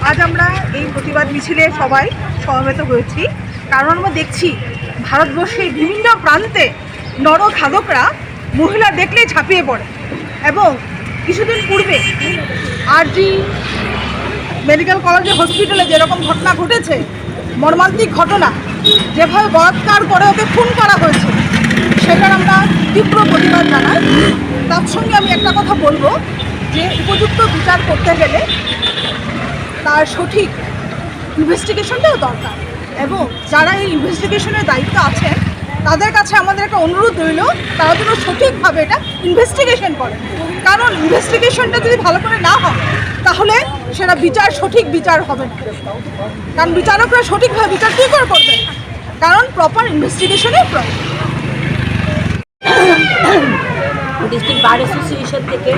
আজ আমরা এই প্রতিবাদ মিছিলে সবাই সমবেত হয়েছি, কারণ আমরা দেখছি ভারতবর্ষের বিভিন্ন প্রান্তে নরখাদকরা মহিলা দেখলেই ঝাঁপিয়ে পড়ে। এবং কিছুদিন পূর্বে আরজি মেডিকেল কলেজে হসপিটালে যেরকম ঘটনা ঘটেছে, মর্মান্তিক ঘটনা, যেভাবে বলাৎকার করে ওকে খুন করা হয়েছে, সেটার আমরা তীব্র প্রতিবাদ জানাই। তার সঙ্গে আমি একটা কথা বলবো যে উপযুক্ত বিচার করতে গেলে তার সঠিক ইনভেস্টিগেশনটাও দরকার, এবং যারা এই ইনভেস্টিগেশনের দায়িত্ব আছেন তাদের কাছে আমাদের একটা অনুরোধ রইল, তারা যেন সঠিকভাবে এটা ইনভেস্টিগেশন করে। কারণ ইনভেস্টিগেশনটা যদি ভালো করে না হয় তাহলে সেটা সঠিক বিচার হবে না। কারণ বিচারকরা সঠিকভাবে বিচার কী করে করবে, কারণ প্রপার ইনভেস্টিগেশনের প্রয়োজন। ডিস্ট্রিক্ট বার অ্যাসোসিয়েশন থেকে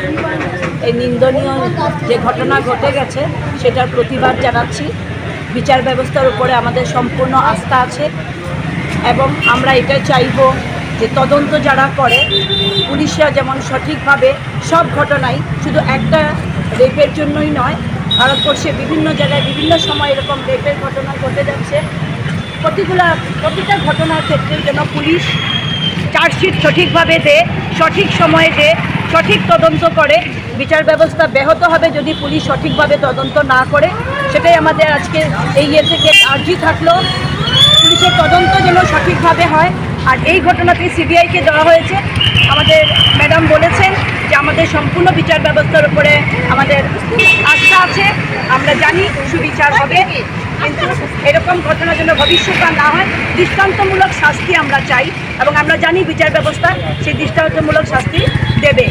এই নিন্দনীয় যে ঘটনা ঘটে গেছে সেটার প্রতিবাদ জানাচ্ছি। বিচার ব্যবস্থার উপরে আমাদের সম্পূর্ণ আস্থা আছে এবং আমরা এটা চাইব যে তদন্ত যারা করে পুলিশরা যেমন সঠিকভাবে সব ঘটনাই, শুধু একটা রেপের জন্যই নয়, ভারতবর্ষে বিভিন্ন জায়গায় বিভিন্ন সময় এরকম রেপের ঘটনা ঘটে যাচ্ছে, প্রতিটা ঘটনার ক্ষেত্রে যেন পুলিশ চার্জশিট সঠিকভাবে দেয়, সঠিক সময়ে দেয়, সঠিক তদন্ত করে। বিচার ব্যবস্থা ব্যাহত হবে যদি পুলিশ সঠিকভাবে তদন্ত না করে। সেটাই আমাদের আজকে এই থেকে আর্জি থাকলো, পুলিশের তদন্ত যেন সঠিকভাবে হয়। আর এই ঘটনাতে সিবিআইকে দেওয়া হয়েছে। আমাদের ম্যাডাম বলেছেন যে আমাদের সম্পূর্ণ বিচার ব্যবস্থার উপরে আমাদের আস্থা আছে, আমরা জানি সুবিচার হবে, কিন্তু এরকম ঘটনা যেন ভবিষ্যৎ না হয়। দৃষ্টান্তমূলক শাস্তি আমরা চাই এবং আমরা জানি বিচার ব্যবস্থা সেই দৃষ্টান্তমূলক শাস্তি দেবে।